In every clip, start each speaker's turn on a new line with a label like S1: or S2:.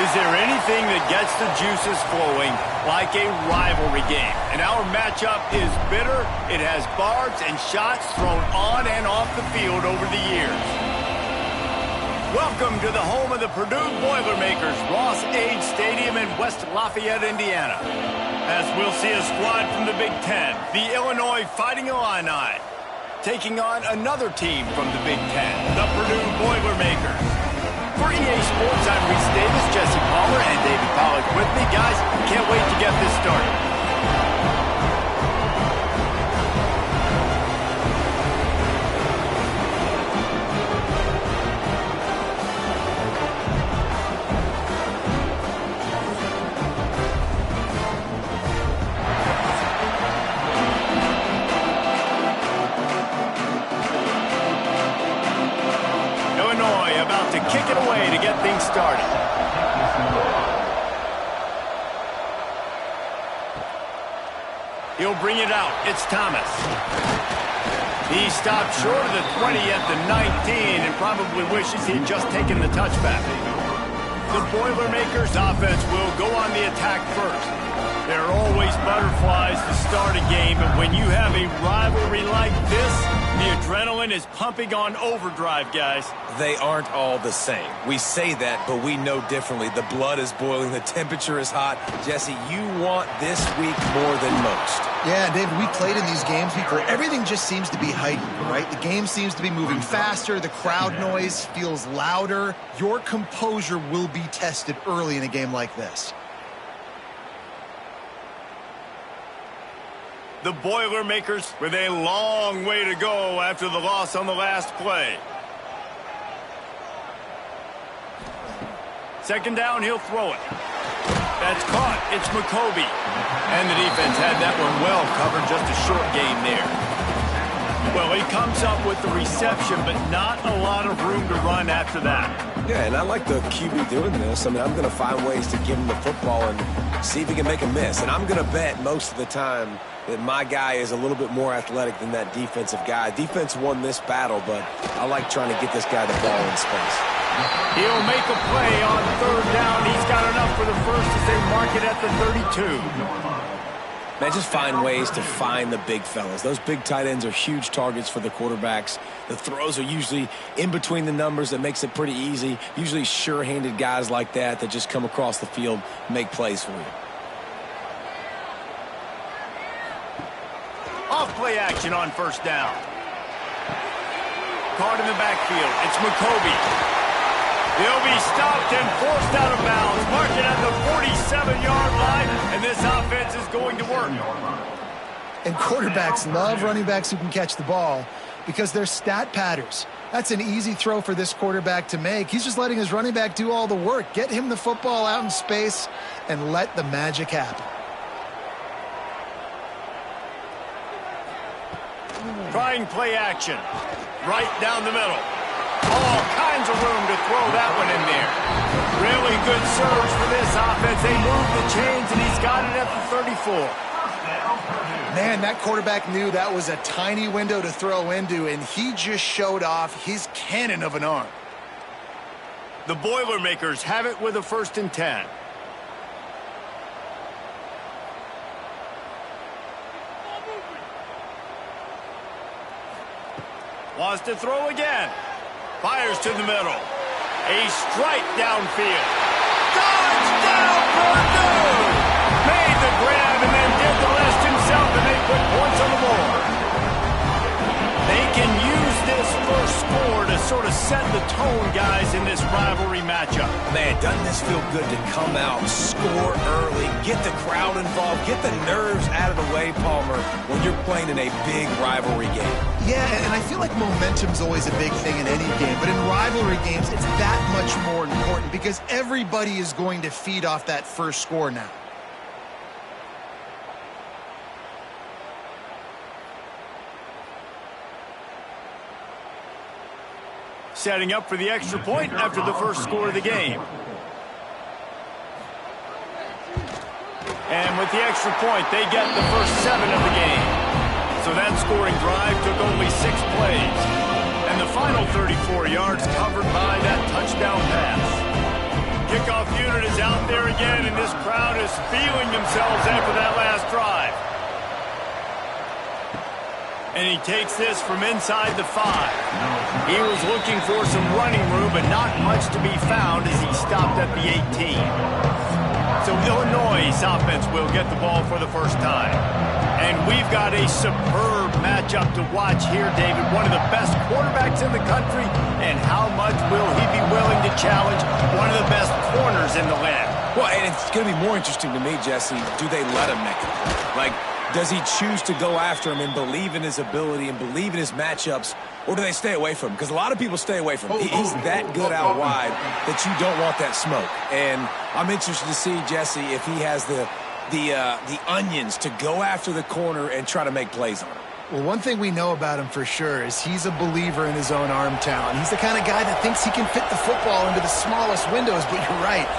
S1: Is there anything that gets the juices flowing like a rivalry game? And our matchup is bitter. It has barbs and shots thrown on and off the field over the years. Welcome to the home of the Purdue Boilermakers, Ross Age Stadium in West Lafayette, Indiana. As we'll see a squad from the Big Ten, the Illinois Fighting Illini, taking on another team from the Big Ten, the Purdue Boilermakers. For EA Sports, I'm Reese Davis, Jesse Palmer, and David Pollack with me. Guys, can't wait to get this started. Kick it away to get things started. He'll bring it out. It's Thomas. He stopped short of the 20 at the 19 and probably wishes he'd just taken the touchback. The Boilermakers offense will go on the attack first. There are always butterflies to start a game, and when you have a rivalry like this, the adrenaline is pumping on overdrive, guys.
S2: They aren't all the same. We say that, but we know differently. The blood is boiling. The temperature is hot. Jesse, you want this week more than most.
S3: Yeah, David, we played in these games before. Everything just seems to be heightened, right? The game seems to be moving faster. The crowd noise feels louder. Your composure will be tested early in a game like this.
S1: The Boilermakers with a long way to go after the loss on the last play. Second down, he'll throw it. That's caught. It's McCoby. And the defense had that one well covered, just a short gain there. Well, he comes up with the reception, but not a lot of room to run after that.
S2: Yeah, and I like the QB doing this. I mean, I'm going to find ways to give him the football and see if he can make a miss. And I'm going to bet most of the time that my guy is a little bit more athletic than that defensive guy. Defense won this battle, but I like trying to get this guy the ball in space.
S1: He'll make a play on third down. He's got enough for the first as they mark it at the 32.
S2: Man, just find ways to find the big fellas. Those big tight ends are huge targets for the quarterbacks. The throws are usually in between the numbers. That makes it pretty easy. Usually sure-handed guys like that just come across the field, make plays for you.
S1: Off play action on first down. Caught in the backfield. It's McCoby. He'll be stopped and forced out of bounds. Mark it at the 47-yard line, and this offense is going to work.
S3: And quarterbacks love running backs who can catch the ball because they're stat patters. That's an easy throw for this quarterback to make. He's just letting his running back do all the work. Get him the football out in space and let the magic happen.
S1: Trying play action. Right down the middle. All kinds of room to throw that one in there. Really good surge for this offense. They move the chains, and he's got it at the 34.
S3: Man, that quarterback knew that was a tiny window to throw into, and he just showed off his cannon of an arm.
S1: The Boilermakers have it with a 1st and 10. Wants to throw again. Fires to the middle. A strike downfield. Touchdown, Purdue! Made the grab and then did the rest himself, and they put points on the board. They can use this first score to sort of set the tone, guys, in this rivalry matchup.
S2: Man, doesn't this feel good to come out, score early, get the crowd involved, get the nerves out of the way, Palmer, when you're playing in a big rivalry game?
S3: Yeah, and I feel like momentum's always a big thing in any game, but in rivalry games, it's that much more important because everybody is going to feed off that first score now.
S1: Setting up for the extra point after the first score of the game. And with the extra point, they get the first 7 of the game. So that scoring drive took only 6 plays. And the final 34 yards covered by that touchdown pass. Kickoff unit is out there again, and this crowd is feeling themselves after that last drive. And he takes this from inside the 5. He was looking for some running room, but not much to be found as he stopped at the 18. So Illinois' offense will get the ball for the first time. And we've got a superb matchup to watch here, David. One of the best quarterbacks in the country. And how much will he be willing to challenge one of the best corners in the land?
S2: Well, and it's going to be more interesting to me, Jesse, do they let him make it? Like, does he choose to go after him and believe in his ability and believe in his matchups, or do they stay away from him? Because a lot of people stay away from him. He's that good out wide that you don't want that smoke. And I'm interested to see, Jesse, if he has the onions to go after the corner and try to make plays on him.
S3: Well, one thing we know about him for sure is he's a believer in his own arm talent. He's the kind of guy that thinks he can fit the football into the smallest windows, but you're right.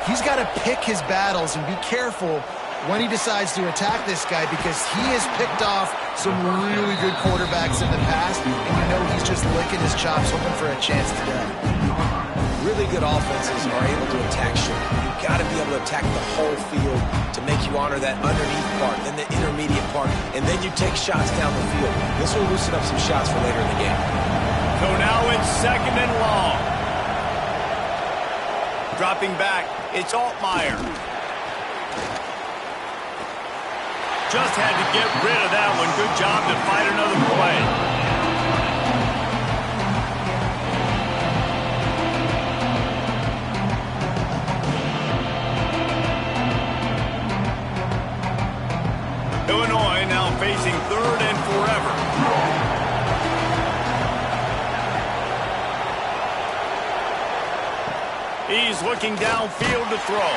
S3: He's got to pick his battles and be careful when he decides to attack this guy, because he has picked off some really good quarterbacks in the past, and you know he's just licking his chops hoping for a chance today.
S2: Really good offenses are able to attack short. You've got to be able to attack the whole field to make you honor that underneath part, then the intermediate part, and then you take shots down the field. This will loosen up some shots for later in the game.
S1: So now it's 2nd and long. Dropping back, it's Altmaier. Just had to get rid of that one. Good job to fight another play. Illinois now facing 3rd and forever. He's looking downfield to throw.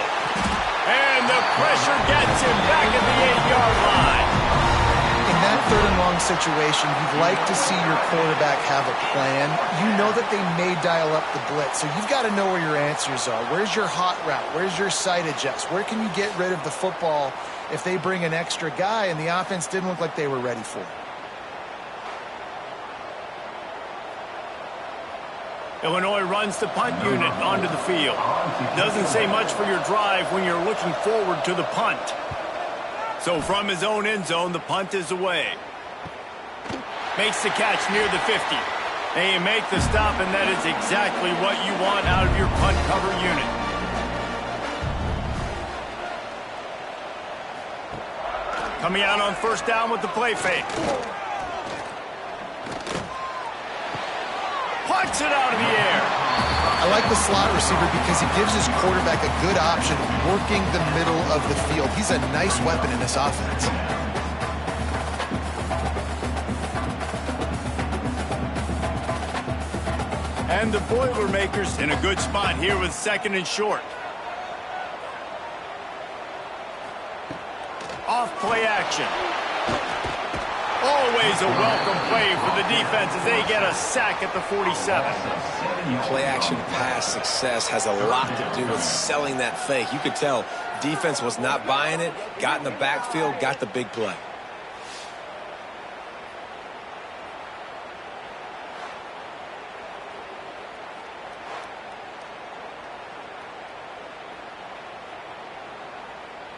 S1: And the pressure gets him back at the 8-yard line.
S3: In that 3rd and long situation, you'd like to see your quarterback have a plan. You know that they may dial up the blitz, so you've got to know where your answers are. Where's your hot route? Where's your sight adjust? Where can you get rid of the football if they bring an extra guy and the offense didn't look like they were ready for it?
S1: Illinois runs the punt unit onto the field. Doesn't say much for your drive when you're looking forward to the punt. So from his own end zone, the punt is away. Makes the catch near the 50. They make the stop, and that is exactly what you want out of your punt cover unit. Coming out on 1st down with the play fake. Punts it out of the air.
S3: I like the slot receiver because he gives his quarterback a good option working the middle of the field. He's a nice weapon in this offense.
S1: And the Boilermakers in a good spot here with 2nd and short. Off play action. Always a welcome play for the defense as they get a sack at the 47.
S2: Play action pass success has a lot to do with selling that fake. You could tell defense was not buying it, got in the backfield, got the big play.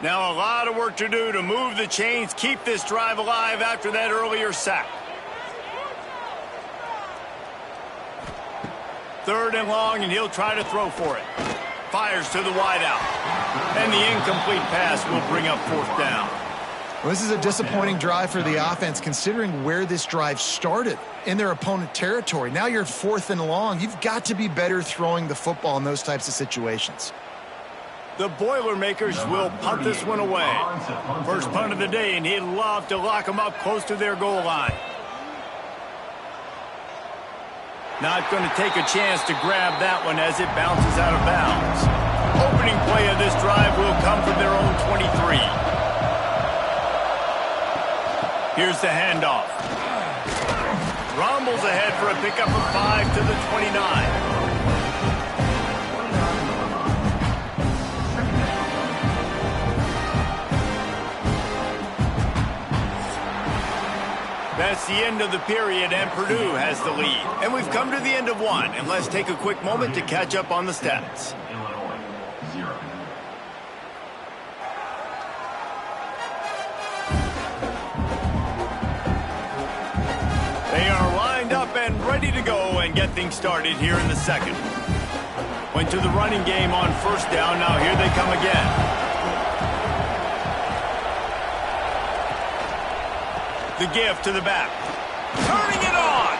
S1: Now a lot of work to do to move the chains, keep this drive alive after that earlier sack. 3rd and long, and he'll try to throw for it. Fires to the wideout. And the incomplete pass will bring up 4th down.
S3: Well, this is a disappointing drive for the offense considering where this drive started, in their opponent territory. Now you're 4th and long. You've got to be better throwing the football in those types of situations.
S1: The Boilermakers will punt this one away. First punt of the day, and he'd love to lock them up close to their goal line. Not going to take a chance to grab that one as it bounces out of bounds. Opening play of this drive will come from their own 23. Here's the handoff. Rumbles ahead for a pickup of 5 to the 29. That's the end of the period, and Purdue has the lead. And we've come to the end of one, and let's take a quick moment to catch up on the stats. They are lined up and ready to go and get things started here in the second. Went to the running game on first down. Now here they come again. The give to the back. Turning it on.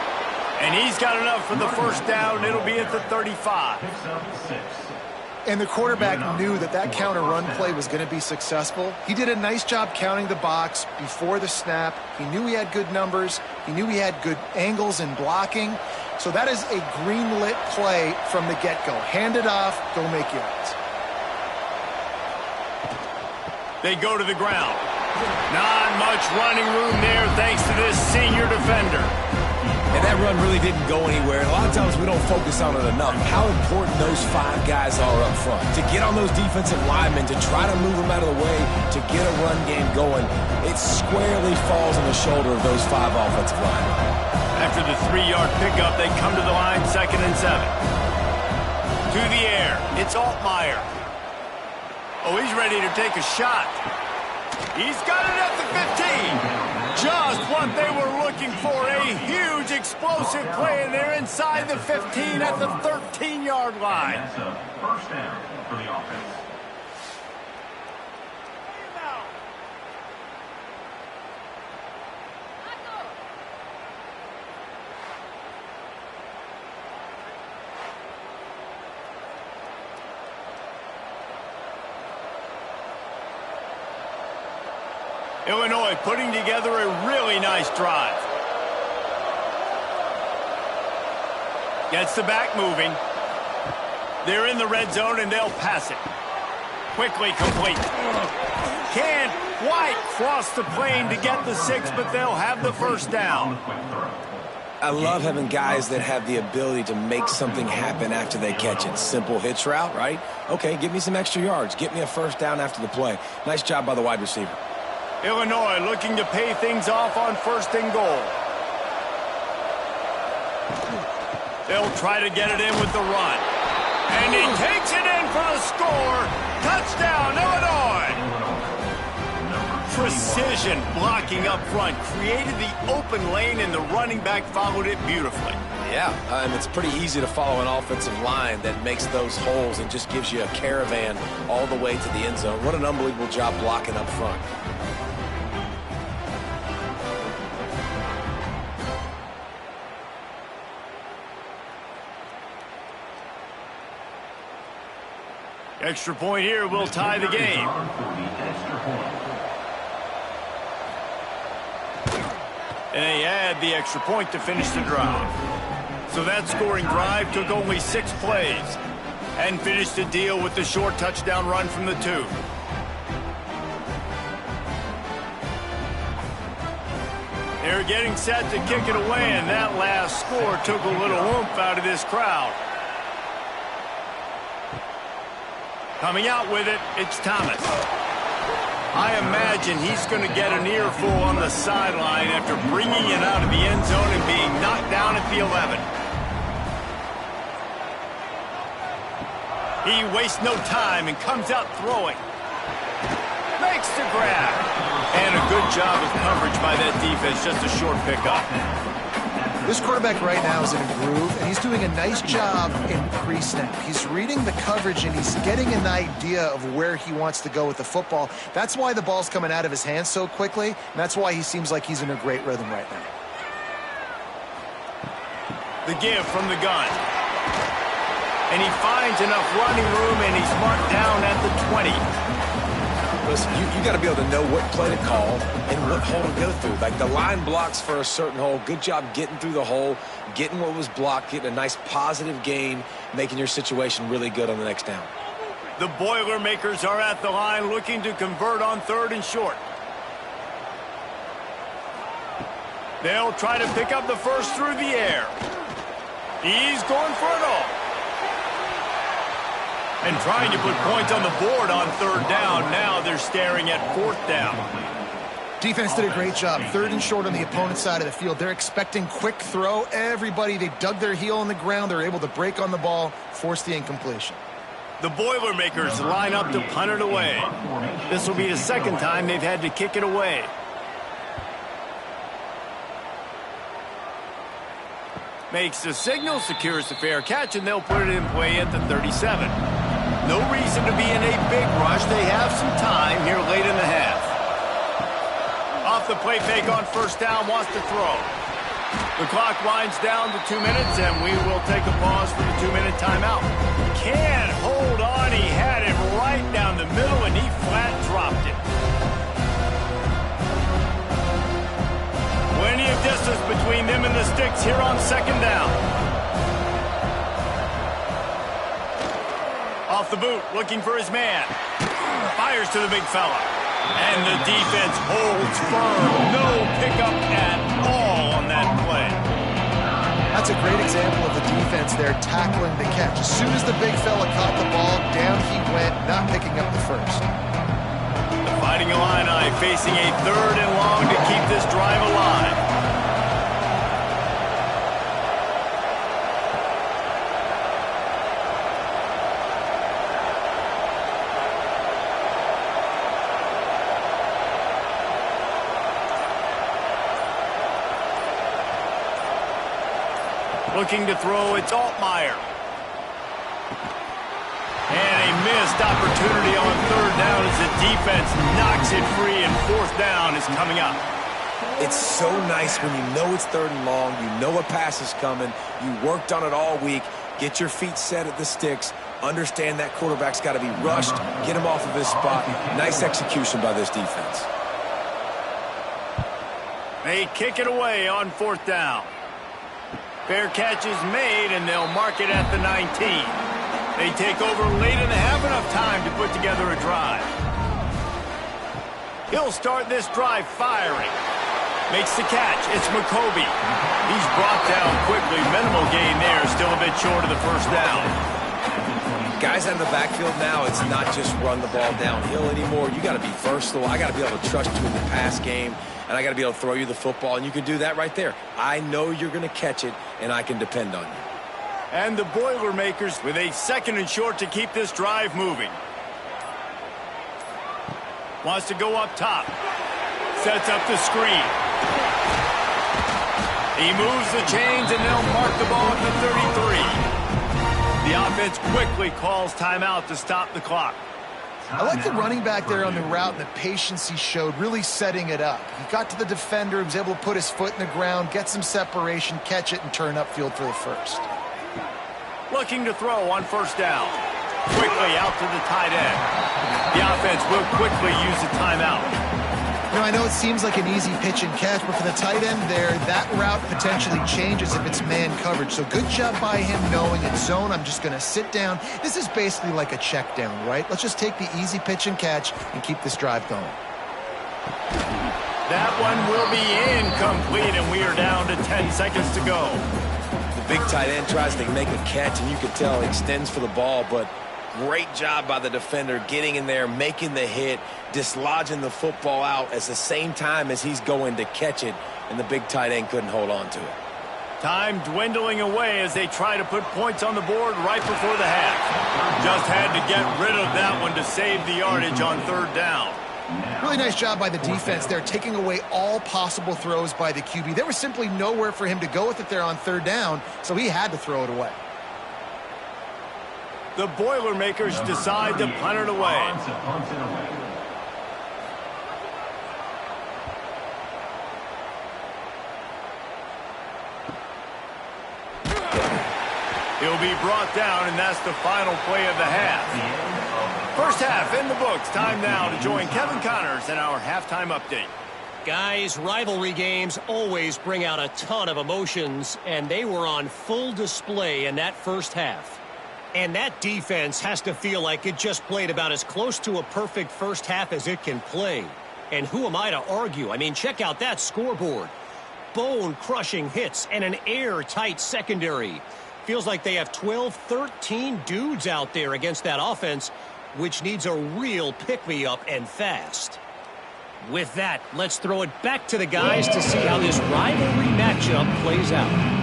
S1: And he's got enough for the first down. It'll be at the 35.
S3: And the quarterback knew that that counter run play was going to be successful. He did a nice job counting the box before the snap. He knew he had good numbers. He knew he had good angles and blocking. So that is a green-lit play from the get-go. Hand it off, go make yards.
S1: They go to the ground. Not much running room there thanks to this senior defender.
S2: And that run really didn't go anywhere. And a lot of times we don't focus on it enough. How important those 5 guys are up front. To get on those defensive linemen, to try to move them out of the way, to get a run game going, it squarely falls on the shoulder of those 5 offensive linemen.
S1: After the 3-yard pickup, they come to the line, 2nd and 7. To the air, it's Altmaier. Oh, he's ready to take a shot. He's got it at the 15. Just what they were looking for, a huge explosive play, and they're inside the 15 at the 13-yard line.
S4: First down for the offense.
S1: Illinois putting together a really nice drive. Gets the back moving. They're in the red zone and they'll pass it. Quickly complete. Can't quite cross the plane to get the 6, but they'll have the first down.
S2: I love having guys that have the ability to make something happen after they catch it. Simple hitch route, right? Okay, give me some extra yards. Get me a first down after the play. Nice job by the wide receiver.
S1: Illinois looking to pay things off on 1st and goal. They'll try to get it in with the run. And he takes it in for the score. Touchdown, Illinois! Precision blocking up front. Created the open lane, and the running back followed it beautifully.
S2: Yeah, and it's pretty easy to follow an offensive line that makes those holes and just gives you a caravan all the way to the end zone. What an unbelievable job blocking up front.
S1: Extra point here will tie the game. And they add the extra point to finish the drive. So that scoring drive took only 6 plays and finished the deal with the short touchdown run from the 2. They're getting set to kick it away, and that last score took a little oomph out of this crowd. Coming out with it, it's Thomas. I imagine he's going to get an earful on the sideline after bringing it out of the end zone and being knocked down at the 11. He wastes no time and comes out throwing. Makes the grab. And a good job of coverage by that defense, just a short pickup.
S3: This quarterback right now is in a groove, and he's doing a nice job in pre-snap. He's reading the coverage, and he's getting an idea of where he wants to go with the football. That's why the ball's coming out of his hands so quickly, and that's why he seems like he's in a great rhythm right now.
S1: The give from the gun. And he finds enough running room, and he's marked down at the 20.
S2: Listen, you got to be able to know what play to call and what hole to go through. Like the line blocks for a certain hole. Good job getting through the hole, getting what was blocked, getting a nice positive gain, making your situation really good on the next down.
S1: The Boilermakers are at the line looking to convert on 3rd and short. They'll try to pick up the first through the air. He's going for it all. And trying to put points on the board on 3rd down. Now they're staring at 4th down.
S3: Defense did a great job. 3rd and short on the opponent's side of the field. They're expecting quick throw. Everybody, they dug their heel on the ground. They're able to break on the ball, force the incompletion.
S1: The Boilermakers line up to punt it away. This will be the second time they've had to kick it away. Makes the signal, secures the fair catch, and they'll put it in play at the 37. No reason to be in a big rush. They have some time here late in the half. Off the play fake on first down, wants to throw. The clock winds down to 2 minutes, and we will take a pause for the 2-minute timeout. Can't hold on. He had it right down the middle, and he flat dropped it. Plenty of distance between them and the sticks here on second down. Off the boot, looking for his man. Fires to the big fella. And the defense holds firm. No pickup at all on that play.
S3: That's a great example of the defense there tackling the catch. As soon as the big fella caught the ball, down he went, not picking up the first.
S1: The Fighting Illini facing a 3rd and long to keep this drive alive. Looking to throw, it's Altmaier. And a missed opportunity on 3rd down as the defense knocks it free, and 4th down is coming up.
S2: It's so nice when you know it's 3rd and long, you know a pass is coming, you worked on it all week, get your feet set at the sticks, understand that quarterback's got to be rushed, get him off of his spot. Nice execution by this defense.
S1: They kick it away on 4th down. Fair catch is made, and they'll mark it at the 19. They take over late in the half, enough time to put together a drive. He'll start this drive firing. Makes the catch. It's McCoby. He's brought down quickly. Minimal gain there. Still a bit short of the first down.
S2: Guys out of the backfield now, it's not just run the ball downhill anymore. You got to be versatile. I got to be able to trust you in the pass game, and I got to be able to throw you the football, and you can do that right there. I know you're going to catch it, and I can depend on you.
S1: And the Boilermakers with a 2nd and short to keep this drive moving. Wants to go up top. Sets up the screen. He moves the chains, and they'll mark the ball at the 33. The offense quickly calls timeout to stop the clock.
S3: I like the running back there on the route and the patience he showed, really setting it up. He got to the defender, he was able to put his foot in the ground, get some separation, catch it, and turn upfield for the first.
S1: Looking to throw on 1st down. Quickly out to the tight end. The offense will quickly use a timeout.
S3: Now, I know it seems like an easy pitch and catch, but for the tight end there, that route potentially changes if it's man coverage. So good job by him knowing it's zone. I'm just going to sit down. This is basically like a check down, right? Let's just take the easy pitch and catch and keep this drive going.
S1: That one will be incomplete, and we are down to 10 seconds to go.
S2: The big tight end tries to make a catch, and you can tell he extends for the ball, but great job by the defender getting in there, making the hit, dislodging the football out at the same time as he's going to catch it, and the big tight end couldn't hold on to it.
S1: Time dwindling away as they try to put points on the board right before the half. Just had to get rid of that one to save the yardage on 3rd down.
S3: Really nice job by the defense there, taking away all possible throws by the QB. There was simply nowhere for him to go with it there on 3rd down, so he had to throw it away.
S1: The Boilermakers decide to punt it away. He'll be brought down, and that's the final play of the half. First half in the books. Time now to join Kevin Connors in our halftime update.
S5: Guys, rivalry games always bring out a ton of emotions, and they were on full display in that first half. And that defense has to feel like it just played about as close to a perfect first half as it can play. And who am I to argue? I mean, check out that scoreboard. Bone-crushing hits and an airtight secondary. Feels like they have 12, 13 dudes out there against that offense, which needs a real pick-me-up and fast. With that, let's throw it back to the guys to see how this rivalry matchup plays out.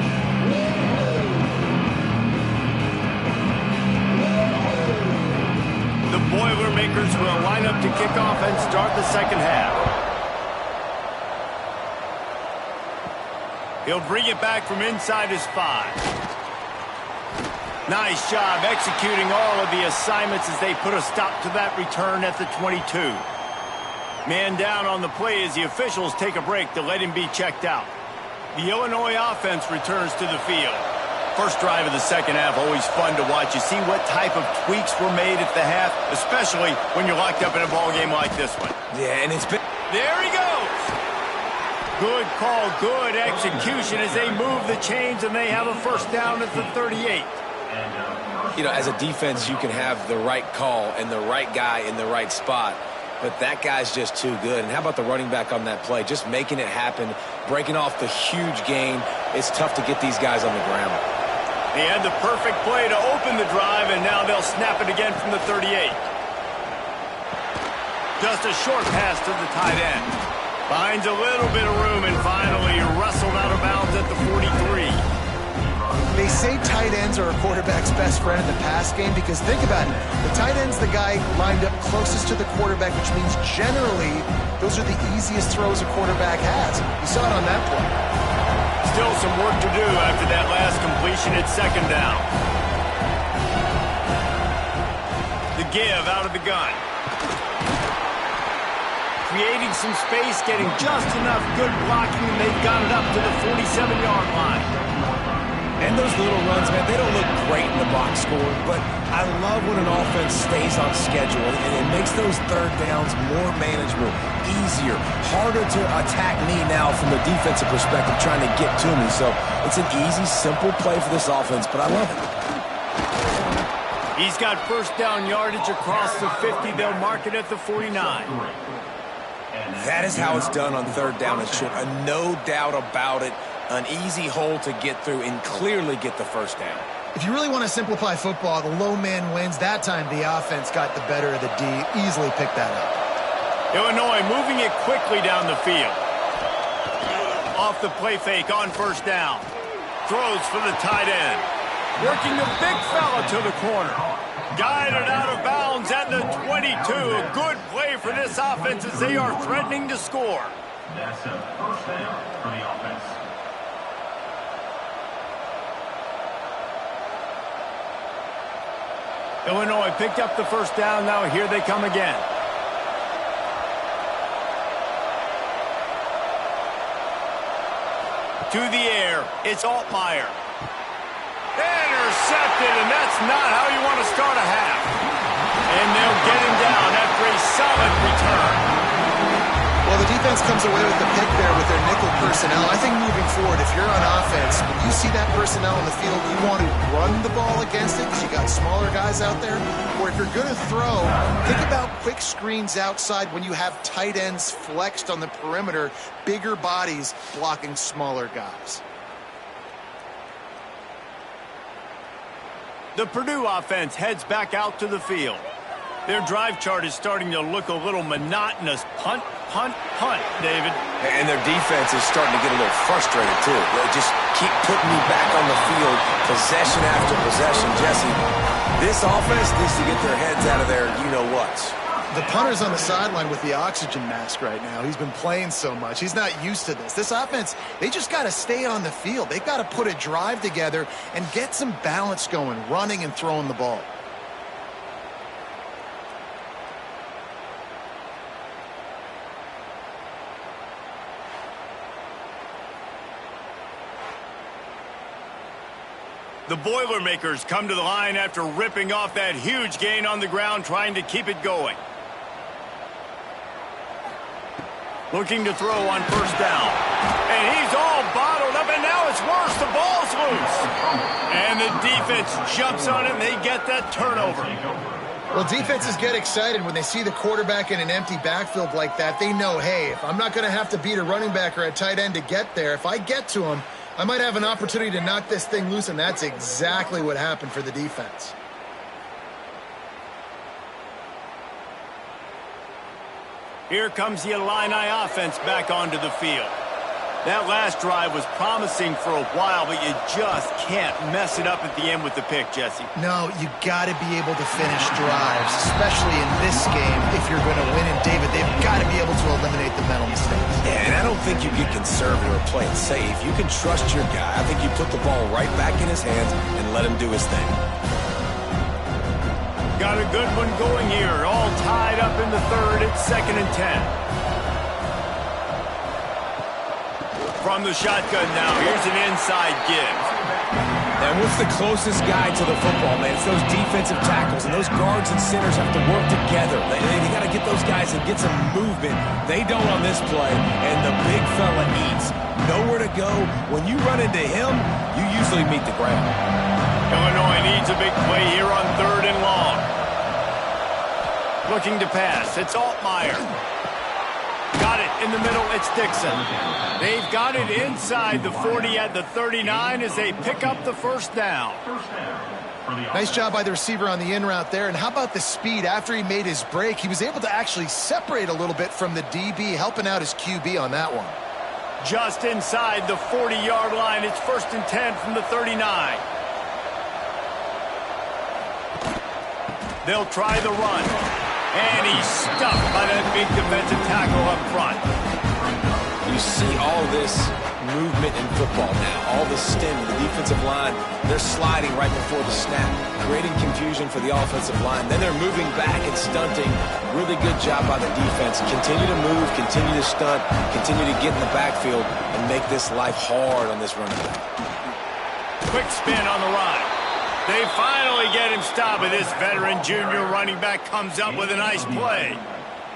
S1: Boilermakers will line up to kick off and start the second half. He'll bring it back from inside his 5. Nice job executing all of the assignments as they put a stop to that return at the 22. Man down on the play as the officials take a break to let him be checked out. The Illinois offense returns to the field. First drive of the second half, always fun to watch. You see what type of tweaks were made at the half, especially when you're locked up in a ball game like this one.
S2: Yeah, and it's been...
S1: There he goes! Good call, good execution as they move the chains and they have a first down at the 38.
S2: You know, as a defense, you can have the right call and the right guy in the right spot, but that guy's just too good. And how about the running back on that play? Just making it happen, breaking off the huge gain. It's tough to get these guys on the ground.
S1: They had the perfect play to open the drive, and now they'll snap it again from the 38. Just a short pass to the tight end. Finds a little bit of room and finally wrestled out of bounds at the 43.
S3: They say tight ends are a quarterback's best friend in the pass game because think about it. The tight end's the guy lined up closest to the quarterback, which means generally those are the easiest throws a quarterback has. You saw it on that play.
S1: Still some work to do after that last completion at second down. The give out of the gun. Creating some space, getting just enough good blocking, and they've got it up to the 47-yard line.
S2: And those little runs, man, they don't look great in the box score, but I love when an offense stays on schedule, and it makes those third downs more manageable, easier, harder to attack me now from the defensive perspective trying to get to me. So it's an easy, simple play for this offense, but I love it.
S1: He's got first down yardage across the 50. They'll mark it at the 49.
S2: That is how it's done on third down and short. No doubt about it. An easy hole to get through and clearly get the first down.
S3: If you really want to simplify football, the low man wins. That time the offense got the better of the D. Easily picked that up.
S1: Illinois moving it quickly down the field. Off the play fake on first down. Throws for the tight end. Working the big fella to the corner. Guided out of bounds at the 22. A good play for this offense as they are threatening to score.
S4: That's a first down for the offense.
S1: Illinois picked up the first down. Now here they come again. To the air. It's Altmaier. Intercepted, and that's not how you want to start a half. And they'll get him down after a solid return.
S3: Well, the defense comes away with the pick there with their nickel personnel. I think moving forward, if you're on offense, when you see that personnel on the field, you want to run the ball against it because you got smaller guys out there. Or if you're going to throw, think about quick screens outside when you have tight ends flexed on the perimeter, bigger bodies blocking smaller guys.
S1: The Purdue offense heads back out to the field. Their drive chart is starting to look a little monotonous. Punt, punt, punt, David.
S2: And their defense is starting to get a little frustrated, too. They just keep putting me back on the field, possession after possession. Jesse, this offense needs to get their heads out of their you-know-whats.
S3: The punter's on the sideline with the oxygen mask right now. He's been playing so much. He's not used to this. This offense, they just got to stay on the field. They've got to put a drive together and get some balance going, running and throwing the ball.
S1: The Boilermakers come to the line after ripping off that huge gain on the ground, trying to keep it going. Looking to throw on first down. And he's all bottled up, and now it's worse. The ball's loose. And the defense jumps on it, and they get that turnover.
S3: Well, defenses get excited when they see the quarterback in an empty backfield like that. They know, hey, if I'm not going to have to beat a running back or a tight end to get there, if I get to him, I might have an opportunity to knock this thing loose, and that's exactly what happened for the defense. Here comes the Illini offense back onto the field.
S1: That last drive was promising for a while, but you just can't mess it up at the end with the pick, Jesse.
S3: No, you got to be able to finish drives, especially in this game if you're going to win. And David, they've got to be able to eliminate the mental mistakes.
S2: Yeah, and I don't think you get conservative or play it safe. You can trust your guy. I think you put the ball right back in his hands and let him do his thing.
S1: Got a good one going here. All tied up in the third. It's 2nd and 10. From the shotgun now, here's an inside give.
S2: And what's the closest guy to the football, man? It's those defensive tackles, and those guards and centers have to work together. They got to get those guys and get some movement. They don't on this play, and the big fella eats. Nowhere to go. When you run into him, you usually meet the ground.
S1: Illinois needs a big play here on 3rd and long. Looking to pass. It's Altmaier. Got it in the middle. It's Dixon. They've got it inside the 40 at the 39 as they pick up the first down.
S3: Nice job by the receiver on the in route there. And how about the speed? After he made his break, he was able to actually separate a little bit from the DB, helping out his QB on that one.
S1: Just inside the 40-yard line. It's 1st and 10 from the 39. They'll try the run. And he's stuffed by that big defensive tackle up front.
S2: You see all this movement in football now. All the stem, the defensive line, they're sliding right before the snap, creating confusion for the offensive line. Then they're moving back and stunting. Really good job by the defense. Continue to move, continue to stunt, continue to get in the backfield and make this life hard on this running back.
S1: Quick spin on the run. They finally get him stopped, but this veteran junior running back comes up with a nice play.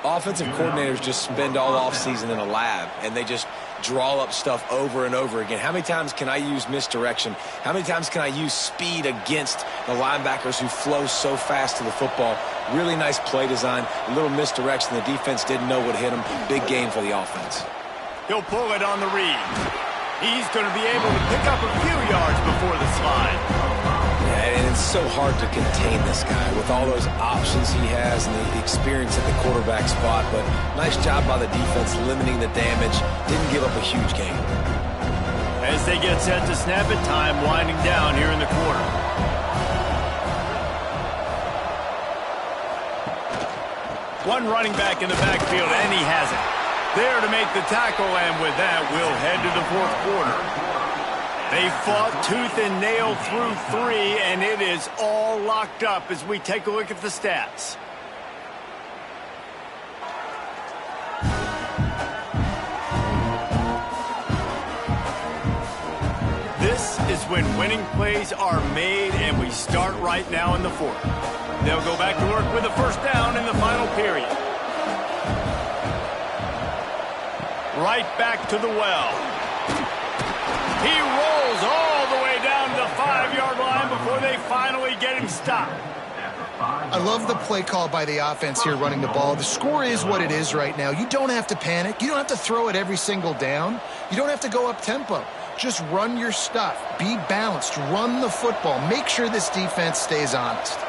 S2: Offensive coordinators just spend all offseason in a lab, and they just draw up stuff over and over again. How many times can I use misdirection? How many times can I use speed against the linebackers who flow so fast to the football? Really nice play design, a little misdirection. The defense didn't know what hit him. Big game for the offense.
S1: He'll pull it on the read. He's going to be able to pick up a few yards before the slide.
S2: And it's so hard to contain this guy with all those options he has and the experience at the quarterback spot. But nice job by the defense limiting the damage. Didn't give up a huge gain.
S1: As they get set to snap it, time winding down here in the quarter. One running back in the backfield, and he has it. There to make the tackle, and with that, we'll head to the 4th quarter. They fought tooth and nail through 3, and it is all locked up as we take a look at the stats. This is when winning plays are made, and we start right now in the 4th. They'll go back to work with a first down in the final period. Right back to the well. He rolls all the way down to the 5-yard line before they finally get him stopped.
S3: I love the play call by the offense here running the ball. The score is what it is right now. You don't have to panic. You don't have to throw it every single down. You don't have to go up tempo. Just run your stuff. Be balanced. Run the football. Make sure this defense stays honest.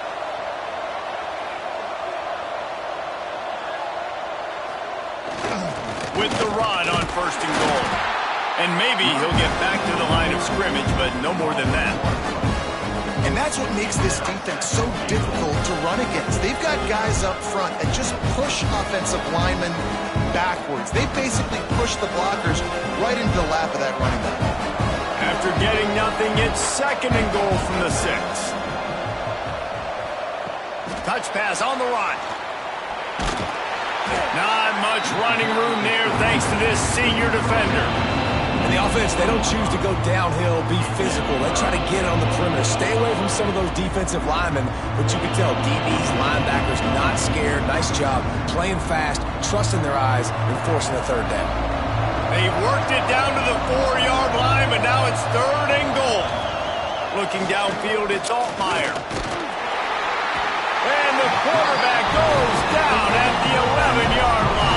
S1: With the run on 1st and goal. And maybe he'll get back to the line of scrimmage, but no more than that.
S3: And that's what makes this defense so difficult to run against. They've got guys up front that just push offensive linemen backwards. They basically push the blockers right into the lap of that running back.
S1: After getting nothing, it's 2nd and goal from the 6. Touch pass on the run. Not much running room there thanks to this senior defender.
S2: And the offense, they don't choose to go downhill, be physical. They try to get it on the perimeter. Stay away from some of those defensive linemen. But you can tell DBs, linebackers, not scared. Nice job playing fast, trusting their eyes, and forcing the 3rd down.
S1: They've worked it down to the 4-yard line, but now it's 3rd and goal. Looking downfield, it's Altmaier. And the quarterback goes down at the 11-yard line.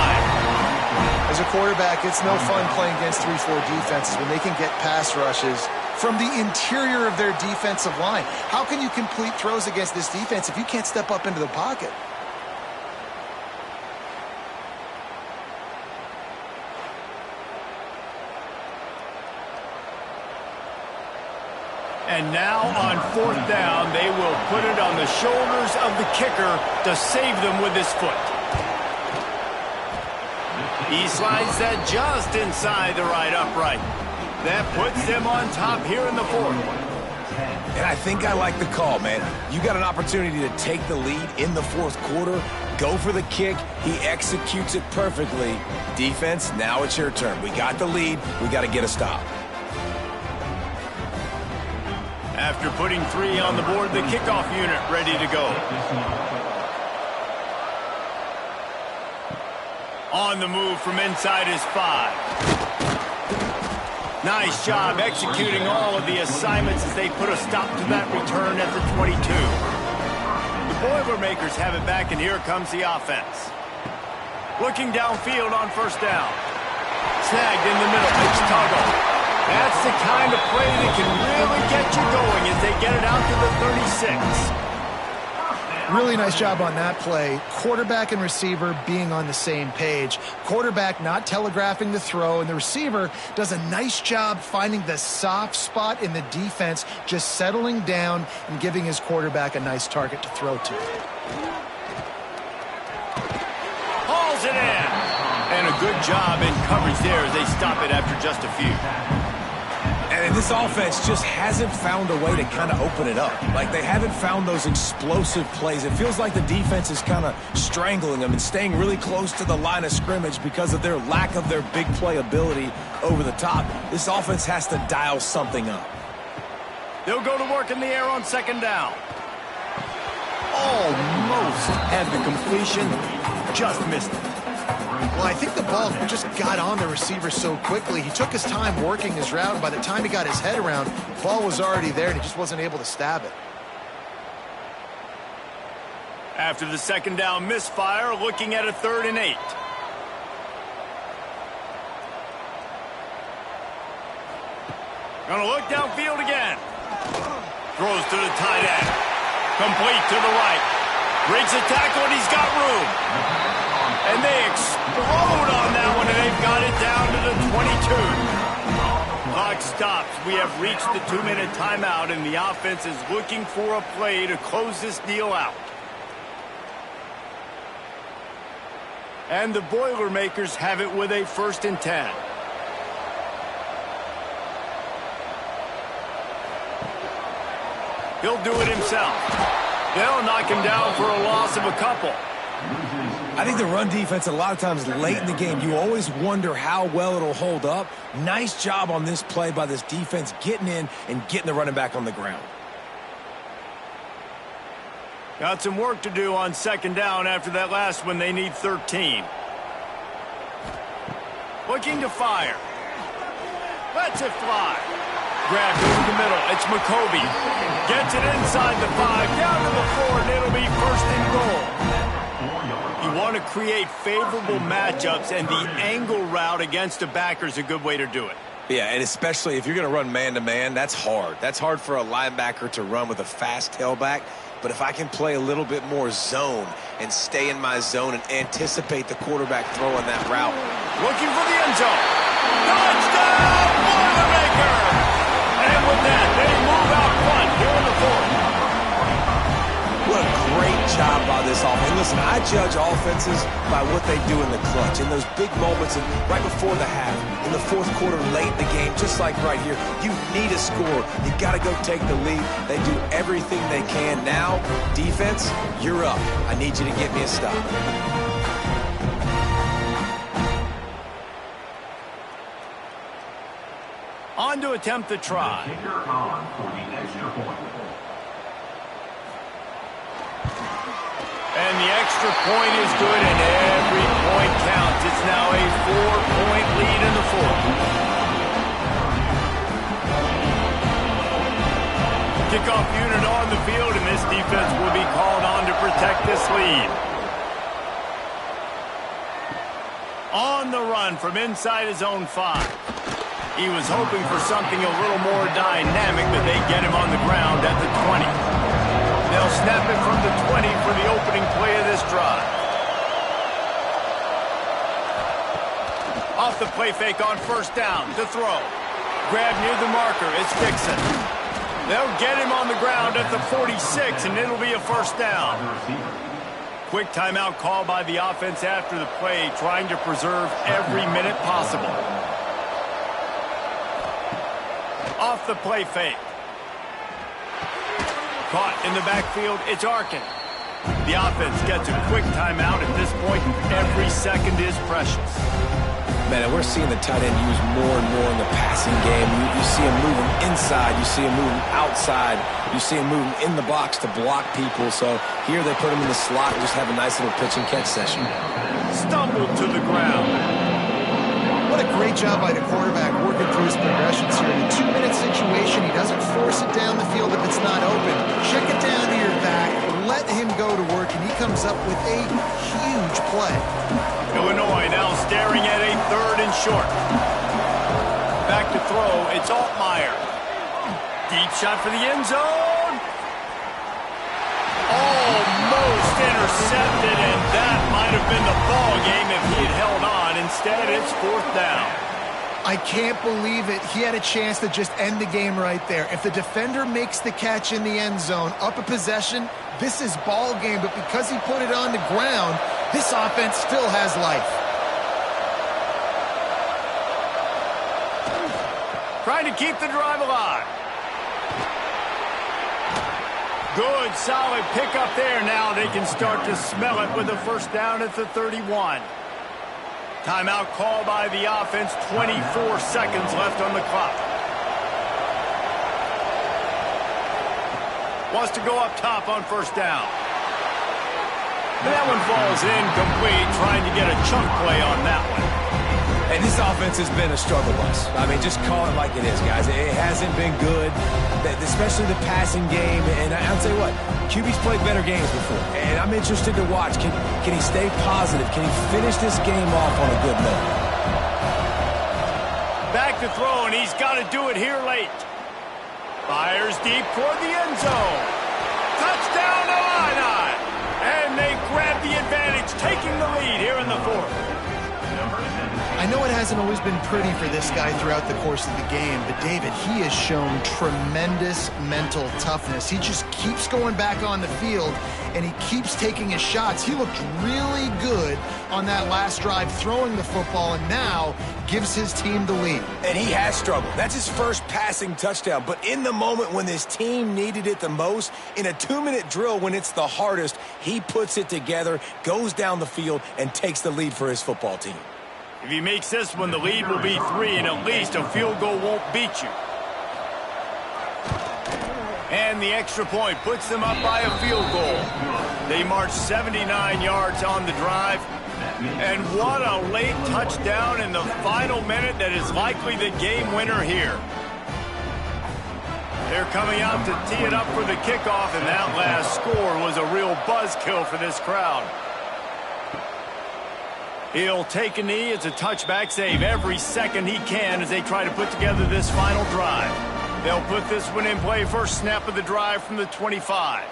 S3: As a quarterback, it's no fun playing against 3-4 defenses when they can get pass rushes from the interior of their defensive line. How can you complete throws against this defense if you can't step up into the pocket?
S1: And now on 4th down, they will put it on the shoulders of the kicker to save them with his foot. He slides that just inside the right upright. That puts them on top here in the 4th.
S2: And I think I like the call, man. You got an opportunity to take the lead in the 4th quarter. Go for the kick. He executes it perfectly. Defense, now it's your turn. We got the lead. We got to get a stop.
S1: After putting 3 on the board, the kickoff unit ready to go. On the move from inside his 5. Nice job executing all of the assignments as they put a stop to that return at the 22. The Boilermakers have it back, and here comes the offense. Looking downfield on 1st down. Snagged in the middle. It's Tuggle. That's the kind of play that can really get you going as they get it out to the 36.
S3: Really nice job on that play. Quarterback and receiver being on the same page. Quarterback not telegraphing the throw, and the receiver does a nice job finding the soft spot in the defense, just settling down and giving his quarterback a nice target to throw to.
S1: Hauls it in. And a good job in coverage there as they stop it after just a few.
S2: And this offense just hasn't found a way to kind of open it up. Like, they haven't found those explosive plays. It feels like the defense is kind of strangling them and staying really close to the line of scrimmage because of their lack of their big play ability over the top. This offense has to dial something up.
S1: They'll go to work in the air on 2nd down. Almost had the completion, just missed it.
S3: Well, I think the ball just got on the receiver so quickly. He took his time working his route, and by the time he got his head around, the ball was already there, and he just wasn't able to stab it.
S1: After the 2nd down misfire, looking at a 3rd and 8. Gonna look downfield again. Throws to the tight end. Complete to the right. Breaks the tackle, and he's got room. And they explode on that one, and they've got it down to the 22. Clock stops. We have reached the 2-minute timeout, and the offense is looking for a play to close this deal out. And the Boilermakers have it with a 1st and 10. He'll do it himself. They'll knock him down for a loss of a couple.
S2: I think the run defense, a lot of times late in the game, you always wonder how well it'll hold up. Nice job on this play by this defense, getting in and getting the running back on the ground.
S1: Got some work to do on 2nd down after that last one. They need 13. Looking to fire. Lets it fly. Grabbed over the middle. It's McCovey. Gets it inside the 5, down to the 4, and it'll be 1st and goal. You want to create favorable matchups, and the angle route against a backer is a good way to do it.
S2: Yeah, and especially if you're going to run man-to-man, that's hard. That's hard for a linebacker to run with a fast tailback. But if I can play a little bit more zone and stay in my zone and anticipate the quarterback throwing that route.
S1: Looking for the end zone. Touchdown, Boilermaker! And with that, they move out front here in the 4th.
S2: What a great job by this offense. Listen, I judge offenses by what they do in the clutch, in those big moments, and right before the half, in the 4th quarter, late in the game, just like right here. You need a score. You got to go take the lead. They do everything they can. Now, defense, you're up. I need you to get me a stop.
S1: On to attempt the try.
S4: Kicker on for the extra point.
S1: And the extra point is good, and every point counts. It's now a 4-point lead in the 4th. Kickoff unit on the field, and this defense will be called on to protect this lead. On the run from inside his own 5. He was hoping for something a little more dynamic, but they get him on the ground at the 20. They'll snap it from the 20 for the opening play of this drive. Off the play fake on 1st down to throw. Grab near the marker. It's Dixon. They'll get him on the ground at the 46, and it'll be a first down. Quick timeout call by the offense after the play, trying to preserve every minute possible. Off the play fake. Caught in the backfield, it's Arkin. The offense gets a quick timeout at this point. Every second is precious.
S2: Man, and we're seeing the tight end used more and more in the passing game. You see him moving inside. You see him moving outside. You see him moving in the box to block people. So here they put him in the slot and just have a nice little pitch and catch session.
S1: Stumbled to the ground.
S3: What a great job by the quarterback working through his progressions here. In a 2-minute situation, he doesn't force it down the field if it's not open. Check it down to your back, let him go to work, and he comes up with a huge play.
S1: Illinois now staring at a 3rd and short. Back to throw, it's Altmaier. Deep shot for the end zone. Almost intercepted, and that might have been the ball game if he had held on. Instead, it's 4th down.
S3: I can't believe it. He had a chance to just end the game right there. If the defender makes the catch in the end zone, up a possession, this is ball game. But because he put it on the ground, this offense still has life.
S1: Trying to keep the drive alive. Good, solid pickup there. Now they can start to smell it with a first down at the 31. Timeout call by the offense. 24 seconds left on the clock. Wants to go up top on first down. And that one falls incomplete, trying to get a chunk play on that one.
S2: And this offense has been a struggle bus. I mean, just call it like it is, guys. It hasn't been good, especially the passing game. And I'll tell you what, QB's played better games before. And I'm interested to watch. Can he stay positive? Can he finish this game off on a good note?
S1: Back to throw, and he's got to do it here late. Fires deep toward the end zone. Touchdown, Illini! And they grab the advantage, taking the lead here in the 4th.
S3: I know it hasn't always been pretty for this guy throughout the course of the game, but David, he has shown tremendous mental toughness. He just keeps going back on the field, and he keeps taking his shots. He looked really good on that last drive throwing the football, and now gives his team the lead.
S2: And he has struggled. That's his first passing touchdown. But in the moment when this team needed it the most, in a 2-minute drill when it's the hardest, he puts it together, goes down the field, and takes the lead for his football team.
S1: If he makes this one, the lead will be 3, and at least a field goal won't beat you. And the extra point puts them up by a field goal. They march 79 yards on the drive. And what a late touchdown in the final minute that is likely the game winner here. They're coming out to tee it up for the kickoff, and that last score was a real buzzkill for this crowd. He'll take a knee. It's a touchback save every second he can as they try to put together this final drive. They'll put this one in play first snap of the drive from the 25.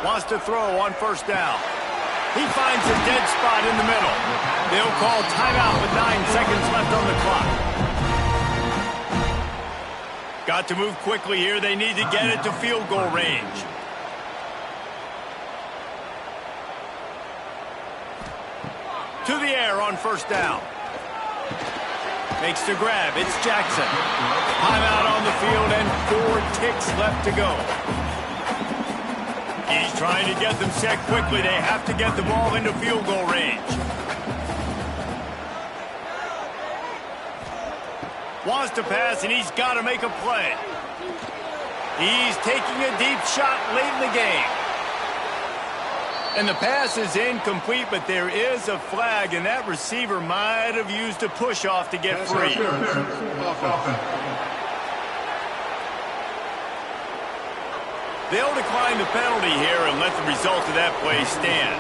S1: Wants to throw on first down. He finds a dead spot in the middle. They'll call timeout with 9 seconds left on the clock. Got to move quickly here. They need to get it to field goal range. To the air on first down. Makes the grab. It's Jackson. Timeout on the field and 4 ticks left to go. He's trying to get them set quickly. They have to get the ball into field goal range. Wants to pass, and he's got to make a play. He's taking a deep shot late in the game. And the pass is incomplete, but there is a flag, and that receiver might have used a push-off to get free. They'll decline the penalty here and let the result of that play stand.